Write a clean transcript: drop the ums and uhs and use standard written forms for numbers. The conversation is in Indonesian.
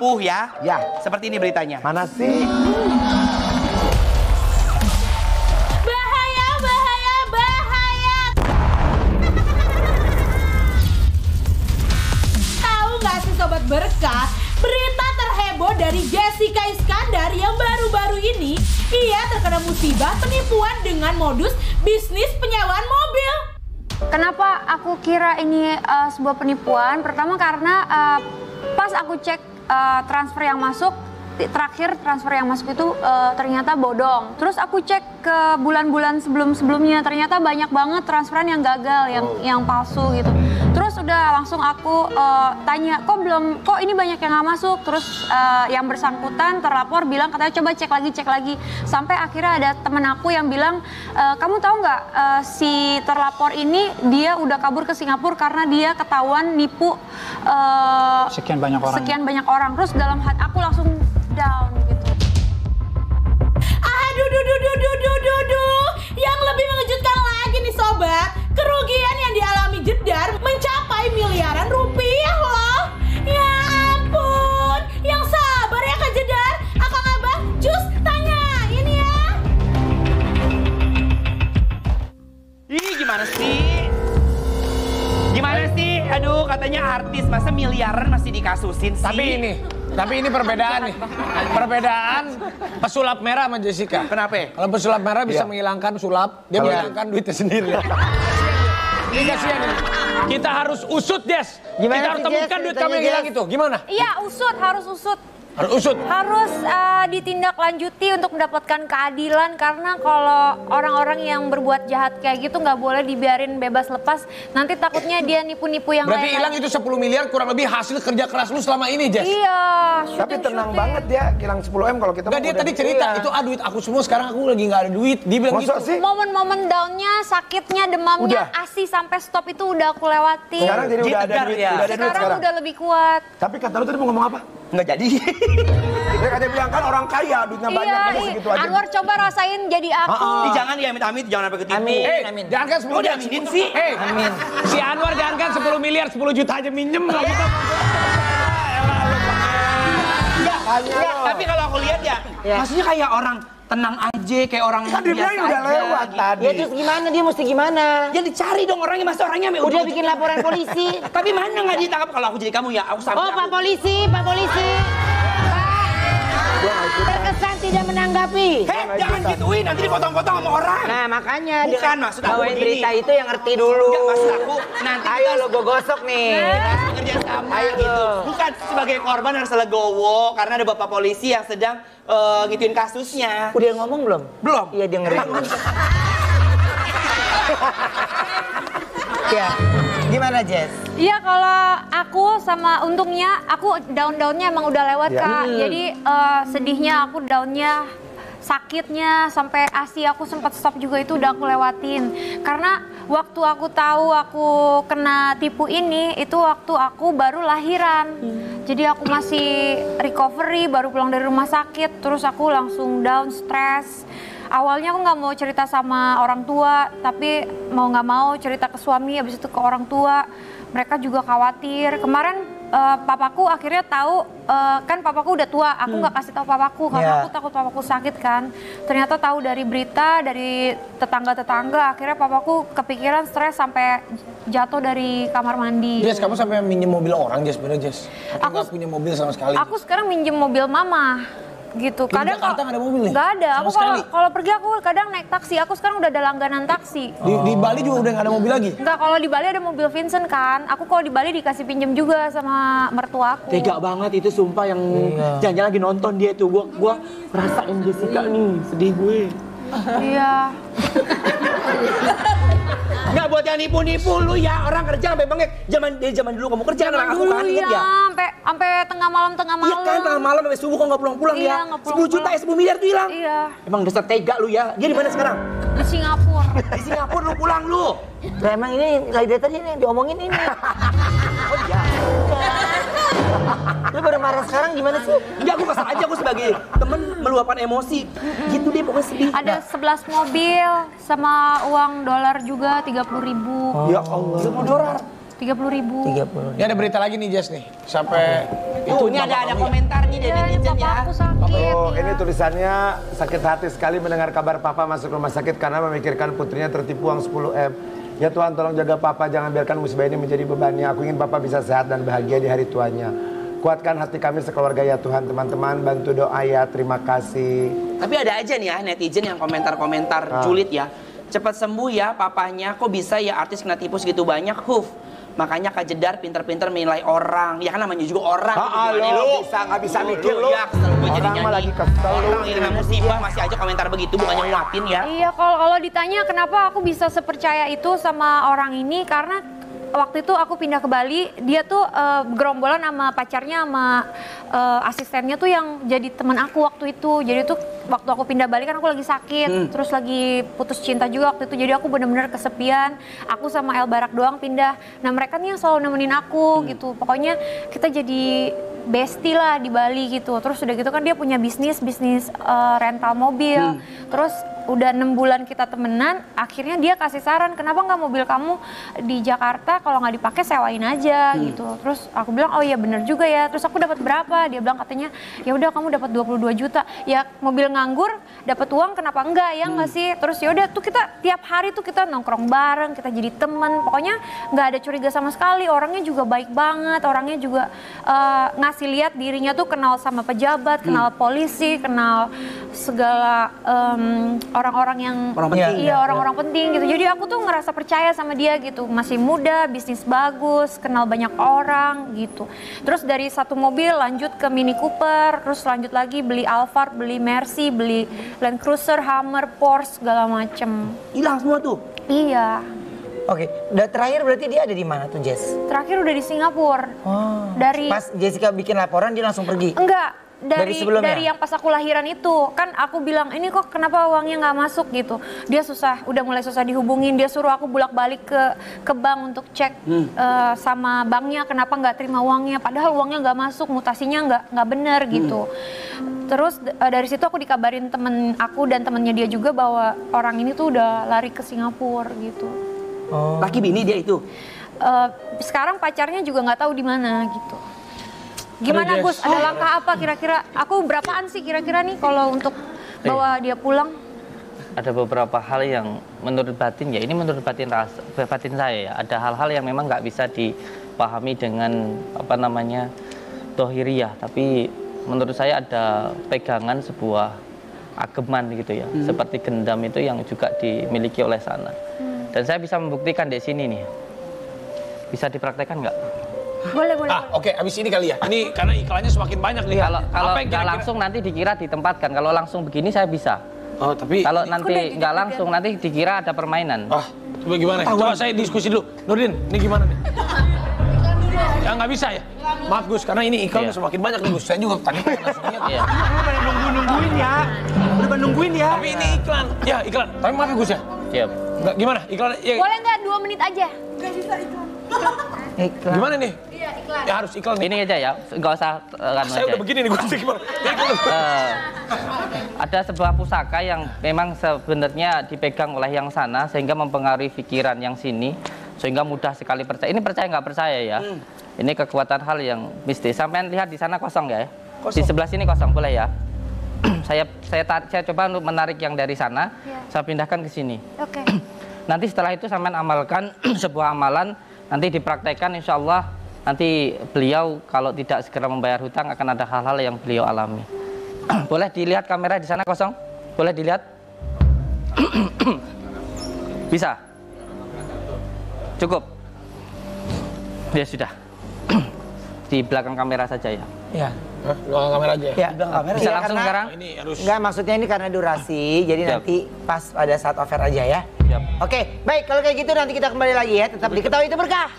ampuh ya. Ya. Seperti ini beritanya. Mana sih? Bahaya, bahaya, bahaya. Tahu nggak sih Sobat Berkah? Berita terheboh dari Jessica Iskandar yang baru-baru ini, ia terkena musibah penipuan dengan modus bisnis penyewaan mobil. Kenapa aku kira ini sebuah penipuan? Pertama karena pas aku cek transfer yang masuk, terakhir transfer yang masuk itu ternyata bodong. Terus aku cek ke bulan-bulan sebelum-sebelumnya, ternyata banyak banget transferan yang gagal, yang palsu gitu. Terus udah langsung aku tanya, kok ini banyak yang nggak masuk? Terus yang bersangkutan terlapor bilang katanya coba cek lagi. Sampai akhirnya ada temen aku yang bilang, kamu tahu nggak si terlapor ini dia udah kabur ke Singapura karena dia ketahuan nipu sekian banyak orang. Terus dalam hati aku langsung down gitu. Aduh. Yang lebih mengejutkan lagi nih Sobat, kerugian yang dialami Jedar mencapai miliaran rupiah loh. Ya ampun, yang sabar ya Kak Jedar. Akang Abah, cus tanyain ya. Ih, gimana sih? Gimana sih? Aduh, katanya artis, masa miliaran masih dikasusin sih? Tapi ini perbedaan nih. Perbedaan pesulap merah sama Jessica. Kenapa? Kalau pesulap merah bisa menghilangkan sulap, dia menghilangkan duitnya sendiri. Ini kasihan ini. Kita harus usut, Des. Gimana Kita harus sih, temukan Jess? duit kamu yang hilang itu. Gimana? Iya, harus usut. Harus usut. Harus ditindaklanjuti untuk mendapatkan keadilan, karena kalau orang-orang yang berbuat jahat kayak gitu nggak boleh dibiarin bebas lepas. Nanti takutnya dia nipu-nipu yang Berarti lain. hilang itu 10 miliar kurang lebih hasil kerja keras lu selama ini, Jess. Iya. Tapi tenang banget dia, hilang 10 M kalau kita. Enggak, dia tadi cerita, itu duit aku semua, sekarang aku lagi nggak ada duit. Dia bilang Masa gitu. sih? Momen-momen downnya, sakitnya, demamnya, ASI sampai stop itu udah aku lewati. Sekarang jadi udah ada Jedar duit, ya. udah ada duit Sekarang sekarang. udah lebih kuat. Tapi kata lu tadi mau ngomong apa? Nggak jadi. Dia katanya bilang kan orang kaya, duitnya banyak, masa segitu aja. Anwar coba rasain jadi aku. Ih, jangan ya, amit-amit, jangan sampai ketipu. Jangan kan 10 Kok miliar. diaminin sih? Amin. Si Anwar jangan kan 10 miliar, 10 juta aja minjem lah kita. Enggak, tapi kalau aku lihat ya, maksudnya kayak orang tenang aja, kayak orang Kan dia bilang udah lewat tadi. Ya terus gimana, dia mesti gimana? Ya dicari dong orangnya, masa orangnya Udah bikin laporan polisi. Tapi mana nggak ditangkap? Kalau aku jadi kamu ya, aku sampai. Oh Pak Polisi, Pak Polisi. Terkesan tidak menanggapi. Jangan gituin, nanti dipotong-potong sama orang. Nah makanya Bukan, maksud aku bawain begini. berita itu yang ngerti dulu. Enggak, maksud aku nanti Ayo lo gue gosok nih. bekerja sama Ayo gitu. lo. Bukan sebagai korban harus legowo karena ada bapak polisi yang sedang ngituin kasusnya. Udah ngomong belum? Belum. Iya dia ngeri. Ya, gimana Jess? Iya, kalau aku sama untungnya aku down-downnya emang udah lewat Kak. Jadi sedihnya aku downnya, sakitnya sampai ASI aku sempat stop juga itu udah aku lewatin. Karena waktu aku tahu aku kena tipu ini itu waktu aku baru lahiran. Jadi aku masih recovery, baru pulang dari rumah sakit, terus aku langsung down, stres. Awalnya aku nggak mau cerita sama orang tua, tapi mau nggak mau cerita ke suami, habis itu ke orang tua. Mereka juga khawatir. Kemarin papaku akhirnya tahu, kan papaku udah tua, aku nggak kasih tahu papaku karena aku takut papaku sakit kan. Ternyata tahu dari berita, dari tetangga-tetangga, akhirnya papaku kepikiran, stres sampai jatuh dari kamar mandi. Jess, kamu sampai minjem mobil orang, Jess, bener Jess? Aku nggak punya mobil sama sekali. Aku sekarang minjem mobil mama. Gitu. Di Jakarta nggak ada mobil nih? Nggak ada. Sama Aku sekali? kalau pergi aku kadang naik taksi. Aku sekarang udah ada langganan taksi. Di Bali juga udah nggak ada mobil lagi? Enggak, kalau di Bali ada mobil Vincent kan. Aku kalau di Bali dikasih pinjem juga sama mertua aku. Tega banget itu sumpah yang jangan-jangan lagi nonton dia tuh. Gua rasain Jessica nih, sedih gue. Iya. Nggak buat yang nipu-nipu lu ya, orang kerja sampai bengek. Zaman dulu kamu kerja sama aku kan, inget ya? Sampai tengah malam. Iya kan, tengah malam sampai subuh kok nggak pulang-pulang Iya, ya. nggak 10 juta ya, 10 miliar tuh hilang. Iya. Emang dasar tega lu ya. Dia di mana sekarang? Di Singapura. Di Singapura lu pulang lu. Nah emang ini kali tadi nih yang diomongin ini. Oh iya. Lu baru marah sekarang gimana sih? Enggak, aku kesal aja, aku sebagai temen meluapkan emosi. Gitu deh, pokoknya sedih. Ada 11 mobil sama uang dolar juga 30.000. Ya Allah. $10. 30.000. 30. Ini ada berita lagi nih Jess nih. Sampai Tuh, ini ada komentar nih dari Iya, netizen papa ya. aku sakit. Oh, ya. ini tulisannya sakit hati sekali mendengar kabar papa masuk rumah sakit karena memikirkan putrinya tertipu uang 10M. Ya Tuhan tolong jaga papa, jangan biarkan musibah ini menjadi bebannya. Aku ingin papa bisa sehat dan bahagia di hari tuanya. Kuatkan hati kami sekeluarga ya Tuhan. Teman-teman bantu doa ya, terima kasih. Tapi ada aja nih ya netizen yang komentar-komentar julid ya. Cepat sembuh ya papanya, kok bisa ya artis kena tipu segitu banyak, Makanya Kak Jedar pinter-pinter menilai orang. Ya kan namanya juga orang. Lo nggak bisa mikir lo. Ya kesel gue Orang jadinya mah nih. lagi kesel. Orang yang kena musibah masih aja komentar begitu, bukannya nguatin ya. Iya, kalau ditanya kenapa aku bisa sepercaya itu sama orang ini, karena waktu itu aku pindah ke Bali, dia tuh gerombolan sama pacarnya sama asistennya tuh yang jadi teman aku waktu itu. Jadi tuh waktu aku pindah Bali kan aku lagi sakit, terus lagi putus cinta juga waktu itu. Jadi aku benar-benar kesepian. Aku sama El Barak doang pindah. Nah mereka nih yang selalu nemenin aku gitu. Pokoknya kita jadi bestie lah di Bali gitu. Terus udah gitu kan dia punya bisnis rental mobil. Terus udah 6 bulan kita temenan, akhirnya dia kasih saran, kenapa nggak mobil kamu di Jakarta kalau nggak dipakai sewain aja gitu. Terus aku bilang, oh iya bener juga ya. Terus aku dapat berapa? Dia bilang katanya, ya udah kamu dapat 22 juta. Ya mobil nganggur, dapat uang kenapa enggak ya nggak sih? Terus ya udah tuh kita tiap hari tuh kita nongkrong bareng, kita jadi teman. Pokoknya nggak ada curiga sama sekali. Orangnya juga baik banget. Orangnya juga ngasih lihat dirinya tuh kenal sama pejabat, kenal polisi, kenal segala orang-orang yang orang-orang penting gitu. Jadi aku tuh ngerasa percaya sama dia gitu. Masih muda, bisnis bagus, kenal banyak orang gitu. Terus dari satu mobil lanjut ke Mini Cooper, terus lanjut lagi beli Alphard, beli Mercy, beli Land Cruiser, Hummer, Porsche segala macem. Hilang semua tuh. Iya. Oke, udah terakhir berarti dia ada di mana tuh Jess? Terakhir udah di Singapura. Oh. Dari Pas Jessica bikin laporan dia langsung pergi? enggak. Dari sebelumnya? Dari yang pas aku lahiran itu kan aku bilang ini kok kenapa uangnya nggak masuk gitu. Dia udah mulai susah dihubungin. Dia suruh aku bolak-balik ke bank untuk cek sama banknya kenapa nggak terima uangnya. Padahal uangnya nggak masuk, mutasinya nggak benar gitu. Terus dari situ aku dikabarin temen aku dan temennya dia juga bahwa orang ini tuh udah lari ke Singapura gitu. Oh. Laki bini dia itu. Sekarang pacarnya juga nggak tahu di mana gitu. Gimana Gus? Ada langkah apa kira-kira? Aku berapaan sih kira-kira nih kalau untuk bawa dia pulang? Ada beberapa hal yang menurut batin ya, ini menurut batin saya ya. Ada hal-hal yang memang nggak bisa dipahami dengan dohiriyah, tapi menurut saya ada pegangan sebuah ageman gitu ya, seperti gendam itu yang juga dimiliki oleh sana. Dan saya bisa membuktikan di sini nih. Bisa dipraktekkan nggak? Boleh. Oke, abis ini kali ya. Ini karena iklannya semakin banyak nih. Kalau nggak langsung nanti dikira ditempatkan. Kalau langsung begini saya bisa. Oh, tapi kalau nanti nggak langsung nanti dikira ada permainan. Coba gimana? Coba saya diskusi dulu. Nurdin, ini gimana nih? Ya nggak bisa ya? Maaf Gus, karena ini iklan semakin banyak nih Gus. Saya juga tadi langsung lihat. Iya. Udah nungguin ya. Tapi ini iklan. Ya iklan. Tapi maaf ya Gus ya. Siap. Nggak, gimana? Iklan? Ya. Boleh nggak 2 menit aja? Iklan. Gimana nih? Iya, iklan. Ya harus iklan nih. Ini aja ya, nggak usah Saya udah begini nih Gus. Gimana? Ada sebuah pusaka yang memang sebenarnya dipegang oleh yang sana sehingga mempengaruhi pikiran yang sini sehingga mudah sekali percaya. Ini percaya nggak percaya ya? Ini kekuatan hal yang mistis. Sampai lihat di sana kosong ya? Di sebelah sini kosong, boleh ya? saya coba untuk menarik yang dari sana, saya pindahkan ke sini. Oke. Nanti setelah itu sampean amalkan sebuah amalan, nanti dipraktekkan insya Allah. Nanti beliau kalau tidak segera membayar hutang akan ada hal-hal yang beliau alami. Boleh dilihat kamera di sana kosong? Boleh dilihat? Bisa? Cukup? Ya sudah. Di belakang kamera saja ya. Iya. Belakang kamera aja ya? Ya, kamera. Bisa langsung sekarang? Ini harus... Enggak, maksudnya ini karena durasi, jadi Siap. nanti pas pada saat offer aja ya. Siap. Oke, baik kalau kayak gitu nanti kita kembali lagi ya. Tetap diketahui itu berkah.